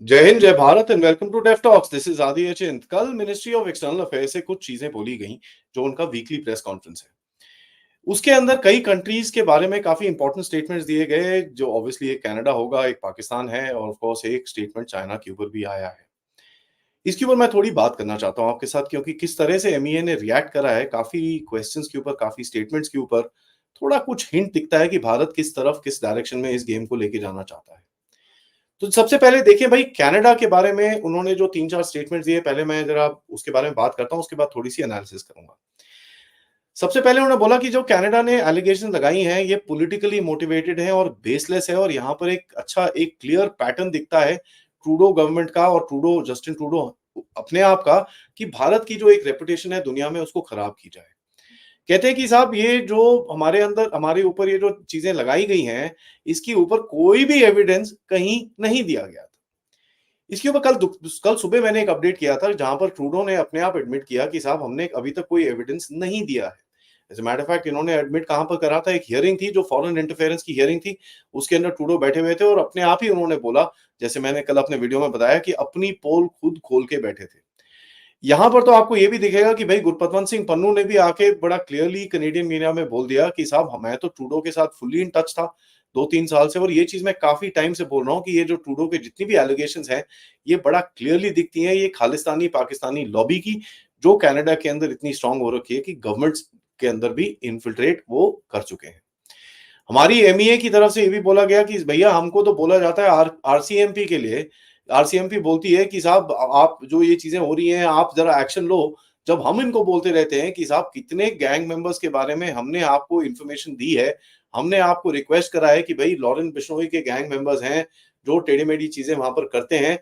जय हिंद, जय Bharat and welcome to deaf talks. This is Aadi Achint. कल मिनिस्ट्री ऑफ एक्सटर्नल अफेयर्स से कुछ चीजें बोली गई जो उनका वीकली प्रेस कॉन्फ्रेंस है। उसके अंदर कई कंट्रीज के बारे में काफी इंपॉर्टेंट स्टेटमेंट्स दिए गए, जो ऑब्वियसली एक कनाडा होगा, एक पाकिस्तान है और ऑफ कोर्स एक स्टेटमेंट चाइना के ऊपर भी आया है। इसके ऊपर मैं थोड़ी बात करना चाहता हूं आपके साथ, क्योंकि किस तरह से एमईए ने रिएक्ट करा है काफी क्वेश्चंस के ऊपर, काफी स्टेटमेंट्स के ऊपर, थोड़ा कुछ हिंट दिखता है कि भारत किस तरफ, किस डायरेक्शन में इस गेम को लेके जाना चाहता है। तो सबसे पहले देखिए भाई, कनाडा के बारे में उन्होंने जो 3-4 स्टेटमेंट्स दिए, पहले मैं जरा उसके बारे में बात करता हूं, उसके बाद थोड़ी-सी एनालिसिस करूंगा। सबसे पहले उन्होंने बोला कि जो कनाडा ने एलिगेशन लगाई हैं, ये पॉलिटिकली मोटिवेटेड है और बेसलेस है, और यहां पर एक क्लियर पैटर्न दिखता है ट्रूडो गवर्नमेंट का और जस्टिन ट्रूडो अपने आप का, कि भारत की जो एक रेपुटेशन है दुनिया में, उसको खराब की जाए। कहते हैं कि साहब, ये जो हमारे ऊपर ये जो चीजें लगाई गई हैं, इसके ऊपर कोई भी एविडेंस कहीं नहीं दिया गया था। इसके ऊपर कल सुबह मैंने एक अपडेट किया था, जहां पर ट्रूडो ने अपने आप एडमिट किया कि साहब, हमने अभी तक कोई एविडेंस नहीं दिया है। As a matter of fact, इन्होंने एडमिट कहां पर करा था, एक हियरिंग थी जो फॉरेन इंटरफेरेंस की हियरिंग थी, उसके अंदर ट्रूडो बैठे हुए थे और अपने आप ही उन्होंने बोला, जैसे मैंने कल अपने वीडियो में बताया, कि अपनी पोल खुद खोल के बैठे थे। यहां पर तो आपको ये भी दिखेगा कि भाई गुरपतवंत सिंह पन्नू ने भी आके बड़ा क्लियरली कनेडियन मीडिया में बोल दिया कि साहब, मैं तो ट्रूडो के साथ फुल्ली इन टच था 2-3 साल से, और ये चीज मैं काफी टाइम से बोल रहा हूं कि ये जो ट्रूडो के जितनी भी एलिगेशंस हैं, ये बड़ा क्लियरली दिखती हैं, ये खालिस्तानी पाकिस्तानी लॉबी की, जो कनाडा के अंदर इतनी स्ट्रांग हो रखी है कि गवर्नमेंट्स के अंदर भी इन्फिल्ट्रेट वो कर चुके हैं। हमारी एमईए की तरफ से ये भी बोला गया कि भैया, हमको तो बोला जाता है आरसीएमपी के लिए, आरसीएमपी बोलती है कि साहब, आप जो ये चीजें हो रही हैं, आप जरा एक्शन लो। जब हम इनको बोलते रहते हैं कि साहब, कितने गैंग मेंबर्स के बारे में हमने आपको इंफॉर्मेशन दी है, हमने आपको रिक्वेस्ट करा है कि भाई लॉरेंस बिश्नोई के गैंग मेंबर्स हैं जो टेढ़ी मेढ़ी चीजें वहां पर करते हैं,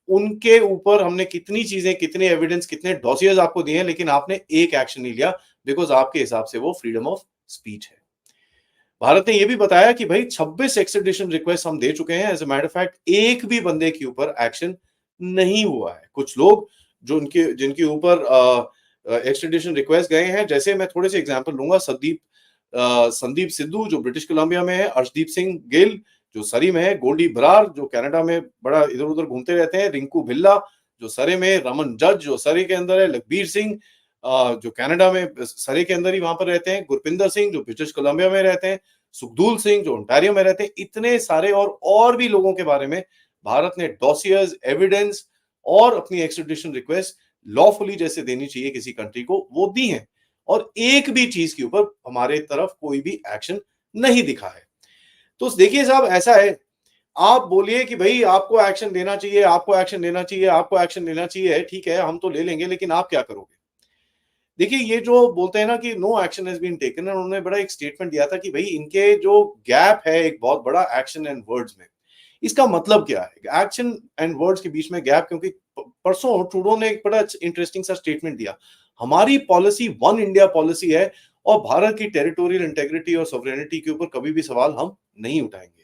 उनके ऊपर हमने कितनी चीजें, कितने एविडेंस, कितने डॉसियर्स आपको दिए हैं, लेकिन आपने एक एक्शन नहीं लिया, बिकॉज आपके हिसाब से वो फ्रीडम ऑफ स्पीच है। भारत ने यह भी बताया कि भाई 26 एक्स्ट्रेडिशन रिक्वेस्ट हम दे चुके हैं, एज अ मैटर फैक्ट एक भी बंदे के ऊपर एक्शन नहीं हुआ है। कुछ लोग जो उनके जिनके ऊपर एक्स्ट्रेडिशन रिक्वेस्ट गए हैं, जैसे मैं थोड़े से एग्जांपल लूंगा, संदीप सिद्धू जो ब्रिटिश कोलंबिया में है, अर्शदीप सिंह गिल जो सरी में है, गोल्डी बरार जो कनाडा में बड़ा इधर उधर घूमते रहते हैं, रिंकू भिल्ला जो सरे में, रमन जज जो सरे के अंदर है, लखबीर सिंह जो कनाडा में सरे के अंदर ही वहां पर रहते हैं, गुरपिंदर सिंह जो ब्रिटिश कोलंबिया में रहते हैं, सुखदूल सिंह जो ओंटारियो में रहते हैं, इतने सारे और भी लोगों के बारे में भारत ने डॉसियर्स, एविडेंस और अपनी एक्स्ट्रेडिशन रिक्वेस्ट लॉफुली जैसे देनी चाहिए किसी कंट्री को, वो दी हैं, और एक भी चीज के ऊपर हमारे तरफ कोई भी एक्शन नहीं दिखा है। तो देखिए साहब, ऐसा है, आप बोलिए कि भाई आपको एक्शन लेना चाहिए, आपको एक्शन लेना चाहिए, आपको एक्शन लेना चाहिए, ठीक है, हम तो ले लेंगे, लेकिन आप क्या करोगे? देखिए, ये जो बोलते हैं ना कि no action has been taken, उन्होंने बड़ा एक स्टेटमेंट दिया था कि भाई इनके जो गैप है एक बहुत बड़ा एक्शन एंड वर्ड्स में, इसका मतलब क्या है एक्शन एंड वर्ड्स के बीच में गैप? क्योंकि परसों ट्रूडो ने एक बड़ा इंटरेस्टिंग सा स्टेटमेंट दिया, हमारी पॉलिसी वन इंडिया पॉलिसी है, और भारत की टेरिटोरियल इंटेग्रिटी और सॉवरेनिटी के ऊपर कभी भी सवाल हम नहीं उठाएंगे।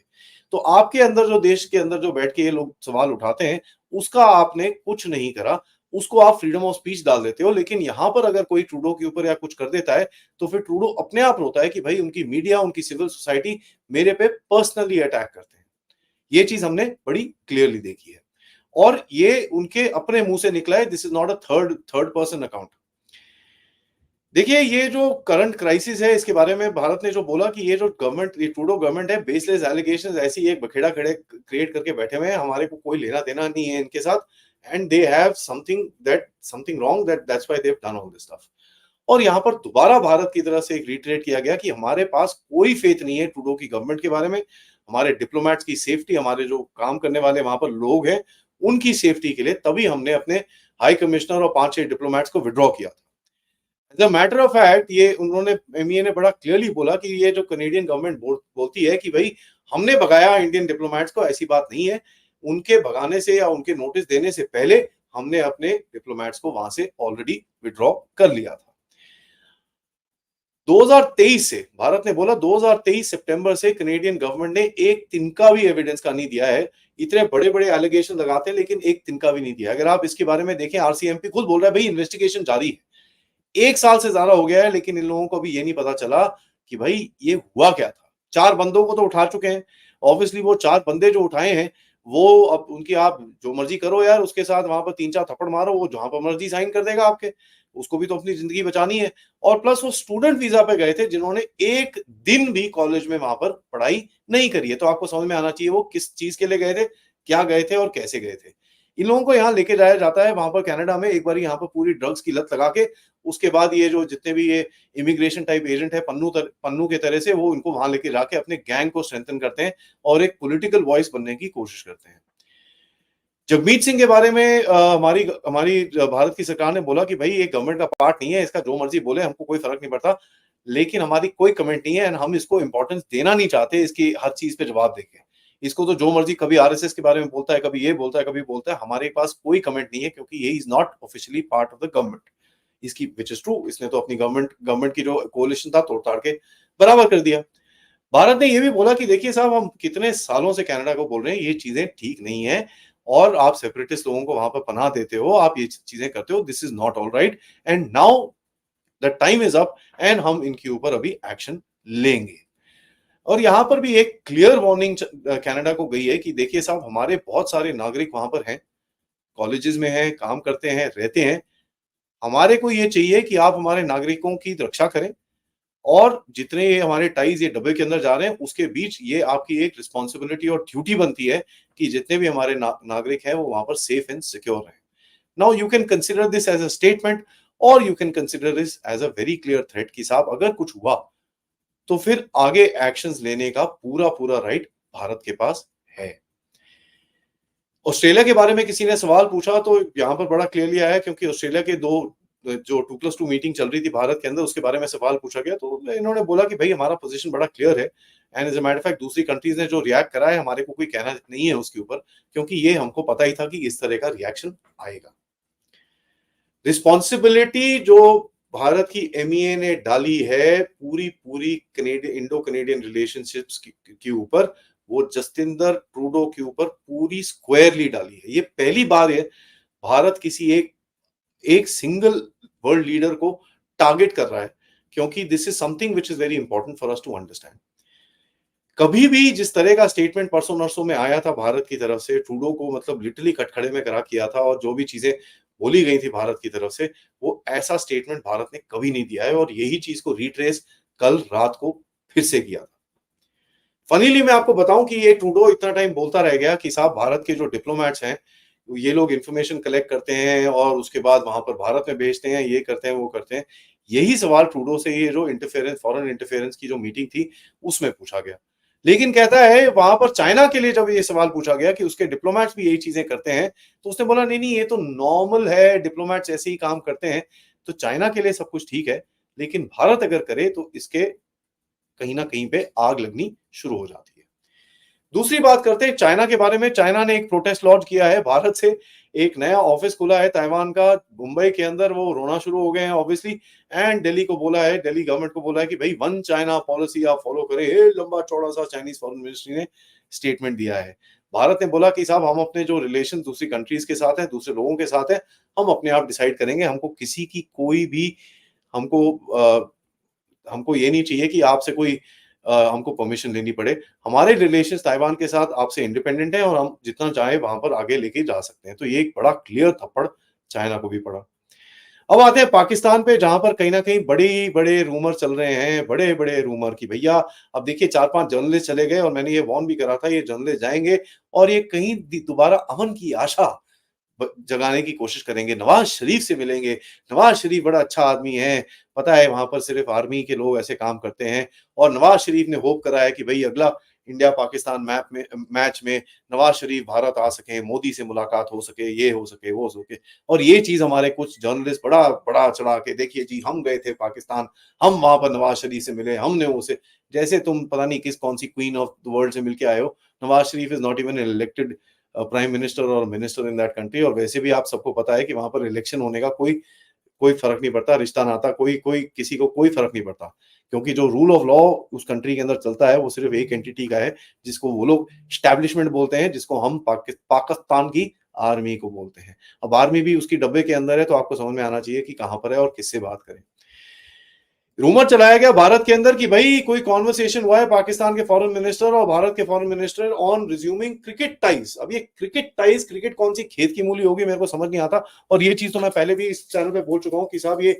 तो आपके अंदर जो, देश के अंदर जो बैठ के ये लोग सवाल उठाते हैं, उसका आपने कुछ नहीं करा, उसको आप फ्रीडम ऑफ स्पीच डाल देते हो। लेकिन यहां पर अगर कोई ट्रूडो के ऊपर या कुछ कर देता है, तो फिर ट्रूडो अपने आप रोता है कि भाई उनकी मीडिया, उनकी सिविल सोसाइटी मेरे पे पर्सनली अटैक करते हैं। ये चीज हमने बड़ी क्लियरली देखी है, और ये उनके अपने मुंह से निकला है, this is not a third person account. देखिए, ये जो करंट क्राइसिस है, इसके बारे में भारत ने जो बोला कि ये जो गवर्नमेंट, ये ट्रूडो गवर्नमेंट है, बेसलेस एलिगेशंस, ऐसी एक बखेड़ा खड़े क्रिएट करके बैठे हुए हैं, हमारे को कोई लेना देना नहीं है इनके साथ, and they have something wrong, that's why they have done all this stuff. और यहाँ पर दोबारा भारत की तरफ से एक रिट्रेट किया गया कि हमारे पास कोई फेथ नहीं है ट्रूडो की गवर्नमेंट के बारे में, हमारे डिप्लोमेट्स की सेफ्टी, हमारे जो काम करने वाले वहां पर लोग हैं, उनकी सेफ्टी के लिए तभी हमने अपने हाई कमिश्नर और 5-6 डिप्लोमेट्स को विड्रॉ किया था। As a matter of fact, ये उन्होंने, एमईए ने बड़ा क्लियरली बोला कि ये जो कनेडियन गवर्नमेंट बोलती है कि भाई हमने भगाया इंडियन डिप्लोमेट्स को, ऐसी बात नहीं है। उनके भगाने से या उनके नोटिस देने से पहले हमने अपने डिप्लोमेट्स को वहां से ऑलरेडी विड्रॉ कर लिया था। 2023 से, भारत ने बोला 2023 सितंबर से कनेडियन गवर्नमेंट ने एक तिनका भी एविडेंस का नहीं दिया है। इतने बड़े बड़े एलिगेशन लगाते हैं, लेकिन एक तिनका भी नहीं दिया। अगर आप इसके बारे में देखें, आरसीएमपी खुद बोल रहा है भाई इन्वेस्टिगेशन जारी है। 1 साल से ज्यादा हो गया है, लेकिन इन लोगों को अभी ये नहीं पता चला कि भाई ये हुआ क्या था। 4 बंदों को तो उठा चुके हैं, ऑब्वियसली वो 4 बंदे जो उठाए हैं वो अब उनकी आप जो मर्ज़ी करो यार, उसके साथ वहाँ पर 3-4 थप्पड़ मारो, वो जहाँ पर मर्ज़ी साइन कर देगा आपके। उसको भी तो अपनी ज़िंदगी बचानी है। और प्लस वो स्टूडेंट वीज़ा पे गए थे जिन्होंने 1 दिन भी कॉलेज में वहाँ पर पढ़ाई नहीं करी है। तो आपको समझ में आना चाहिए वो किस चीज़ के लिए गए थे, क्या गए थे और कैसे गए थे। इन लोगों को यहाँ लेके जाया जाता है वहाँ पर कनाडा में, एक बारी यहाँ पर पूरी ड्रग्स की लत लगा के, उसके बाद ये जो जितने भी ये इमिग्रेशन टाइप एजेंट है पन्नू के तरह से, वो इनको वहाँ लेके जाके अपने गैंग को स्ट्रेंथन करते हैं और एक पॉलिटिकल वॉइस बनने की कोशिश करते हैं। जगमीत सिंह के बारे में हमारी हमारी भारत की सरकार ने बोला कि भई ये गवर्नमेंट का पार्ट नहीं है, इसका जो मर्ज़ी बोले हमको कोई फ़र्क नहीं पड़ता। लेकिन हमारी कोई कमेंट नहीं है एंड हम इसको इम्पोर्टेंस देना नहीं चाहते इसकी हर चीज़ पे जवाब देके। इसको तो जो मर्ज़ी कभी आरएसएस के बारे में बोलता है, कभी ये बोलता है, कभी बोलता है, हमारे पास कोई कमेंट नहीं है क्योंकि ये is not officially part of the government. इसकी व्हिच इज़ ट्रू, इसने तो अपनी गवर्नमेंट की जो कोalition था तोड़-ताड़ के बराबर कर दिया। भारत ने ये भी बोला कि देखिए साहब हम कितने सालों से कनाडा को बोल रहे हैं ये चीजें ठीक नहीं है और आप सेपरेटिस्ट लोगों को वहां पर पनाह देते हो, आप ये चीजें करते हो, this is not all right and now the time is up and हम इनके ऊपर अभी एक्शन लेंगे। और यहाँ पर भी एक क्लियर वार्निंग कनाडा को गई है कि देखिए साहब हमारे बहुत सारे नागरिक वहां पर हैं, कॉलेजेस में हैं, काम करते हैं, रहते हैं। हमारे को ये चाहिए कि आप हमारे नागरिकों की रक्षा करें और जितने ये हमारे टाइज ये डब्बे के अंदर जा रहे हैं उसके बीच ये आपकी एक रिस्पॉन्सिबिलिटी और ड्यूटी बनती है कि जितने भी हमारे नागरिक हैं वो वहां पर सेफ एंड सिक्योर रहें। Now you can consider this as a statement और you can consider this as a very clear threat कि साहब अगर कुछ हुआ तो फिर आगे एक्शंस लेने का पूरा पूरा राइट भारत के पास है। ऑस्ट्रेलिया के बारे में किसी ने सवाल पूछा तो यहाँ पर बड़ा क्लियरली आया क्योंकि ऑस्ट्रेलिया के दो जो 2+2 मीटिंग चल रही थी भारत के अंदर उसके बारे में सवाल पूछा गया तो इन्होंने बोला कि भाई हमारा पोजीशन बड़ा क्लियर है and as a matter of fact दूसरी कंट्रीज ने जो रिएक्ट करा है हमारे को कोई कहना नहीं है उसके ऊपर क्योंकि ये हमको पता ही था कि इस तरह का रिएक्शन आएगा। रिस्पॉन्सिबिलिटी जो भारत की एमईए ने डाली है पूरी पूरी कनेडियन इंडो कनेडियन रिलेशनशिप्स के ऊपर, वो जस्टिन ट्रूडो के ऊपर पूरी स्क्वायरली डाली है। ये पहली बार है भारत किसी एक एक सिंगल वर्ल्ड लीडर को टारगेट कर रहा है क्योंकि this is something which is very important for us to understand. कभी भी जिस तरह का स्टेटमेंट परसों नरसों में आया था भारत की तरफ से ट्रूडो को मतलब लिटरली कटखड़े में करा किया था और जो भी चीजें बोली गई थी भारत की तरफ से वो ऐसा स्टेटमेंट भारत ने कभी नहीं दिया है और यही चीज को रिट्रेस कल रात को फिर से किया था। फनीली मैं आपको बताऊं कि ये ट्रूडो इतना टाइम बोलता रह गया कि साहब भारत के जो डिप्लोमेट्स हैं ये लोग इंफॉर्मेशन कलेक्ट करते हैं और उसके बाद वहां पर भारत में भेजते हैं, ये करते हैं, वो करते हैं। यही सवाल ट्रूडो से ये जो इंटरफेरेंस फॉरेन इंटरफेरेंस की जो मीटिंग थी उसमें पूछा गया। लेकिन कहता है वहां पर चाइना के लिए जब ये सवाल पूछा गया कि उसके डिप्लोमेट्स भी यही चीजें करते हैं तो उसने बोला नहीं नहीं ये तो नॉर्मल है, डिप्लोमेट्स ऐसे ही काम करते हैं। तो चाइना के लिए सब कुछ ठीक है लेकिन भारत अगर करे तो इसके कहीं ना कहीं पे आग लगनी शुरू हो जाती है। दूसरी बात करते हैं चाइना के बारे में। चाइना ने एक प्रोटेस्ट लॉन्च किया है भारत से, एक नया ऑफिस खुला है ताइवान का मुंबई के अंदर, वो रोना शुरू हो गए हैं ऑब्वियसली एंड दिल्ली को बोला है, दिल्ली गवर्नमेंट को बोला है कि भाई वन चाइना पॉलिसी आप फॉलो करें। ये लंबा चौड़ा सा चाइनीज फॉरेन मिनिस्ट्री ने स्टेटमेंट दिया है। भारत ने बोला कि साहब हम अपने जो रिलेशन दूसरी कंट्रीज के साथ हैं, दूसरे लोगों के साथ हैं, हम अपने आप डिसाइड करेंगे, हमको किसी की कोई भी हमको हमको ये नहीं चाहिए कि आपसे कोई हमको परमिशन लेनी पड़े। हमारे रिलेशंस ताइवान के साथ आपसे इंडिपेंडेंट हैं और हम जितना चाहे वहां पर आगे लेके जा सकते हैं। तो ये एक बड़ा क्लियर थप्पड़ चाइना को भी पड़ा। अब आते हैं पाकिस्तान पे जहां पर कहीं ना कहीं बड़े बड़े रूमर चल रहे हैं, बड़े बड़े रूमर की भैया अब देखिए 4-5 जर्नलिस्ट चले गए और मैंने ये वार्न भी करा था ये जर्नलिस्ट जाएंगे और ये कहीं दोबारा अमन की आशा जगाने की कोशिश करेंगे, नवाज शरीफ से मिलेंगे। नवाज शरीफ बड़ा अच्छा आदमी है, पता है वहां पर सिर्फ आर्मी के लोग ऐसे काम करते हैं और नवाज शरीफ ने होप करा है कि भाई अगला इंडिया पाकिस्तान मैच में नवाज शरीफ भारत आ सके, मोदी से मुलाकात हो सके, ये हो सके, वो हो सके। और ये चीज हमारे कुछ जर्नलिस्ट बड़ा बड़ा चढ़ा के देखिए जी हम गए थे पाकिस्तान, हम वहां पर नवाज शरीफ से मिले, हमने उसे जैसे तुम पता नहीं किस कौन सी क्वीन ऑफ द वर्ल्ड से मिलके आए हो। Nawaz Sharif is not even elected prime minister और मिनिस्टर इन दैट कंट्री और वैसे भी आप सबको पता है कि वहां पर इलेक्शन होने का कोई कोई फर्क नहीं पड़ता, रिश्ता नाता कोई कोई किसी को कोई फर्क नहीं पड़ता क्योंकि जो रूल ऑफ लॉ उस कंट्री के अंदर चलता है वो सिर्फ एक एंटिटी का है जिसको वो लोग स्टैब्लिशमेंट बोलते हैं, जिसको हम पाकिस्तान की आर्मी को बोलते हैं। अब आर्मी भी उसकी डब्बे के अंदर है तो आपको समझ में आना चाहिए कि कहां पर है और किससे बात करें। रूमर चलाया गया भारत के अंदर कि भाई कोई कॉन्वर्सेशन हुआ है पाकिस्तान के फॉरेन मिनिस्टर और भारत के foreign minister on resuming cricket ties. अब ये क्रिकेट टाइज, क्रिकेट कौन सी खेत की मूली होगी, मेरे को समझ नहीं आता। और ये चीज तो मैं पहले भी इस चैनल पे बोल चुका हूं कि साहब ये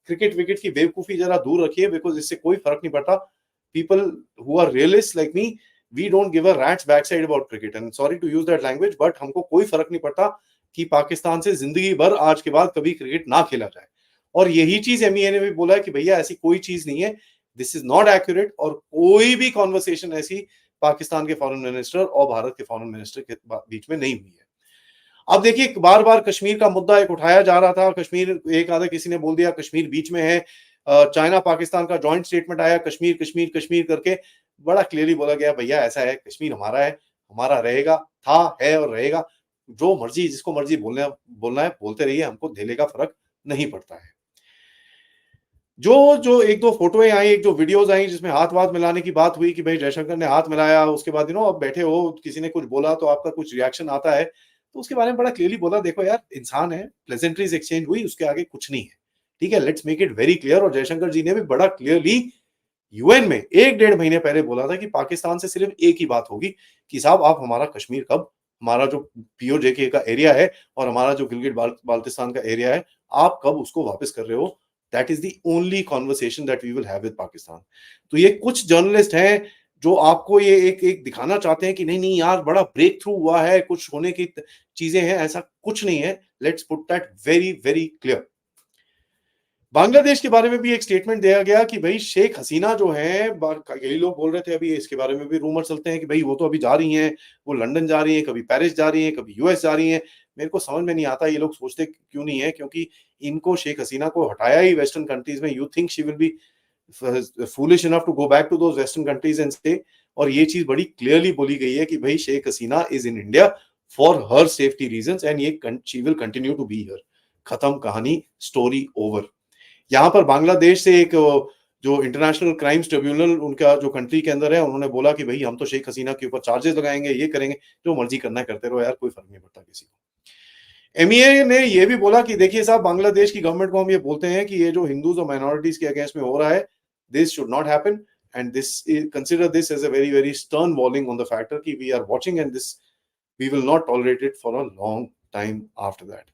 क्रिकेट विकेट की बेवकूफी जरा दूर रखिए, बिकॉज इससे कोई फर्क नहीं पड़ता। People who are realist like me, we don't give a rat's backside about cricket, and sorry to use that language, but हमको कोई फर्क नहीं पड़ता कि पाकिस्तान से जिंदगी भर आज के बाद कभी क्रिकेट ना खेला जाए। और यही चीज एमईए ने भी बोला है कि भैया ऐसी कोई चीज नहीं है, दिस इज नॉट एक्यूरेट, और कोई भी कॉन्वर्सेशन ऐसी पाकिस्तान के फॉरेन मिनिस्टर और भारत के फॉरेन मिनिस्टर के बीच में नहीं हुई है। अब देखिए बार बार कश्मीर का मुद्दा एक उठाया जा रहा था, कश्मीर एक आधा किसी ने बोल दिया कश्मीर बीच में है, चाइना पाकिस्तान का जॉइंट स्टेटमेंट आया कश्मीर कश्मीर कश्मीर करके, बड़ा क्लियरली बोला गया भैया ऐसा है, कश्मीर हमारा है, हमारा रहेगा, था, है और रहेगा। जो मर्जी जिसको मर्जी बोलना है बोलते रहिए, हमको धेले का फर्क नहीं पड़ता है। जो जो एक दो फोटोएं आई, एक जो वीडियोस आई जिसमें हाथ वाथ मिलाने की बात हुई कि भाई जयशंकर ने हाथ मिलाया, उसके बाद अब बैठे हो, किसी ने कुछ बोला तो आपका कुछ रिएक्शन आता है, तो उसके बारे में बड़ा क्लियरली बोला, देखो यार इंसान है, प्लेजेंट्रीज एक्सचेंज हुई, उसके आगे कुछ नहीं है, ठीक है, let's make it very clear. और जयशंकर जी ने भी बड़ा क्लियरली यूएन में 1-1.5 महीने पहले बोला था कि पाकिस्तान से सिर्फ एक ही बात होगी कि साहब आप हमारा कश्मीर कब, हमारा जो पीओजेके का एरिया है और हमारा जो गिलगिट बाल्टिस्तान का एरिया है, आप कब उसको वापस कर रहे हो, that is the only conversation that we will have with Pakistan. तो ये कुछ जर्नलिस्ट हैं जो आपको ये एक एक दिखाना चाहते हैं कि नहीं नहीं यार बड़ा ब्रेक थ्रू हुआ है, कुछ होने की चीजें हैं, ऐसा कुछ नहीं है। Let's put that very very clear. Bangladesh के बारे में भी एक स्टेटमेंट दिया गया कि भाई शेख हसीना जो है, यही लोग बोल रहे थे, अभी इसके बारे में भी रूमर चलते हैं कि भाई वो तो अभी जा रही हैं, वो लंदन जा रही हैं, कभी पेरिस जा रही हैं, कभी यूएस जा रही हैं। मेरे को समझ में नहीं आता ये लोग सोचते क्यों नहीं है, क्योंकि इनको शेख हसीना को हटाया ही वेस्टर्न कंट्रीज में, you think she will be foolish enough to go back to those western countries and stay. और ये चीज बड़ी क्लियरली बोली गई है कि भाई Sheikh Hasina is in India for her safety reasons and ये she will continue to be here. खत्म कहानी, स्टोरी ओवर। यहाँ पर बांग्लादेश से एक जो इंटरनेशनल क्राइम्स ट्रिब्यूनल उनका जो कंट्री के अंदर है, उन्होंने बोला कि भाई हम तो शेख हसीना के ऊपर चार्जेस लगाएंगे, ये करेंगे, जो मर्जी करना है करते रहो यार, कोई फर्क नहीं पड़ता किसी को। एमईए ने ये भी बोला कि देखिए साहब, बांग्लादेश की गवर्नमेंट को हम ये बोलते हैं कि ये जो हिंदूज और माइनॉरिटीज के अगेंस्ट में हो रहा है, this should not happen, and this consider this as a very very stern warning on the factor कि we are watching and this we will not tolerate it for a long time after that.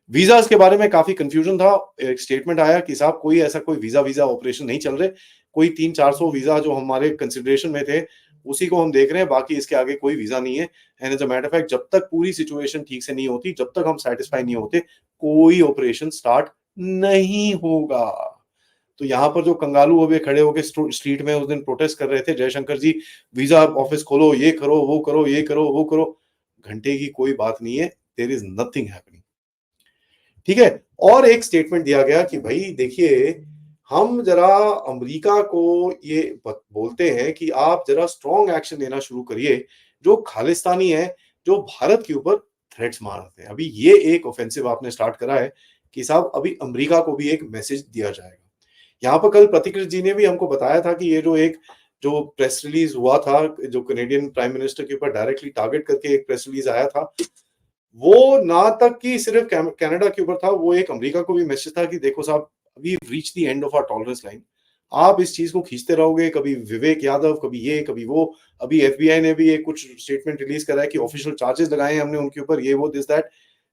Visas के बारे में काफी confusion था। एक statement आया कि साहब कोई ऐसा कोई वीजा वीजा ऑपरेशन नहीं चल रहे, कोई 300-400 वीजा जो हमारे कंसिडरेशन में थे उसी को हम देख रहे हैं, बाकी इसके आगे कोई वीजा नहीं है। And as a matter of fact, जब तक पूरी सिचुएशन ठीक से नहीं होती, जब तक हम सेटिस्फाई नहीं होते, कोई ऑपरेशन स्टार्ट नहीं होगा। तो यहाँ पर जो कंगालू अभी खड़े होकर स्ट्रीट में उस दिन प्रोटेस्ट कर रहे थे, जयशंकर जी वीजा ऑफिस खोलो, ये करो, वो करो, ये करो, वो करो, घंटे की कोई बात नहीं है, देयर इज नथिंग हैपनिंग, ठीक है। और एक स्टेटमेंट दिया गया कि भाई देखिए, हम जरा अमेरिका को ये बोलते हैं कि आप जरा स्ट्रॉन्ग एक्शन लेना शुरू करिए, जो खालिस्तानी है, जो भारत के ऊपर थ्रेट्स मार रहे हैं। अभी ये एक ऑफेंसिव आपने स्टार्ट करा है कि साहब अभी अमेरिका को भी एक मैसेज दिया जाएगा। यहाँ पर कल प्रतिकृत जी ने भी हमको बताया था कि ये जो प्रेस रिलीज हुआ था, जो कनेडियन प्राइम मिनिस्टर के ऊपर डायरेक्टली टारगेट करके एक प्रेस रिलीज आया था, वो ना तक कि सिर्फ कनाडा के ऊपर था, वो एक अमेरिका को भी मैसेज था कि देखो साहब, we reach the end of our tolerance line. आप इस चीज को खींचते रहोगे, कभी विवेक यादव, कभी ये, कभी वो। अभी एफबीआई ने भी एक कुछ स्टेटमेंट रिलीज करा है कि ऑफिशियल चार्जेस लगाए हैं हमने उनके ऊपर, ये वो दिस दैट।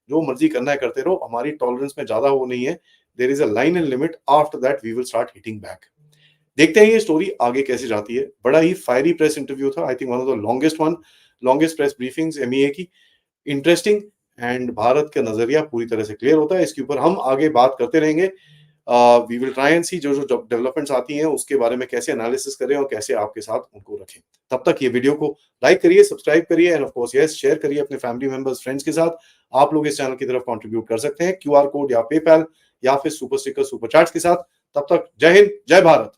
जो मर्जी करना है करते रहो, हमारी टॉलरेंस में ज्यादा वो नहीं है। There is a line and limit, after that we will start hitting back. देखते हैं ये स्टोरी आगे कैसे जाती है। बड़ा ही फायरी प्रेस इंटरव्यू था, I think one of the longest press briefings MEA की। इंटरेस्टिंग, एंड भारत का नजरिया पूरी तरह से क्लियर होता है। इसके ऊपर हम आगे बात करते रहेंगे। वी विल ट्राई एंड सी जो जो डेवलपमेंट्स आती हैं उसके बारे में कैसे एनालिसिस करें और कैसे आपके साथ उनको रखें। तब तक ये वीडियो को लाइक करिए, सब्सक्राइब करिए, end of course yes, share करिए अपने फैमिली मेंबर्स, फ्रेंड्स के साथ। आप लोग इस चैनल की तरफ कंट्रीब्यूट कर सकते हैं क्यूआर कोड या पेपैल या फिर सुपर स्टिकर, सुपर चैट्स के साथ। तब तक जय हिंद, जय भारत।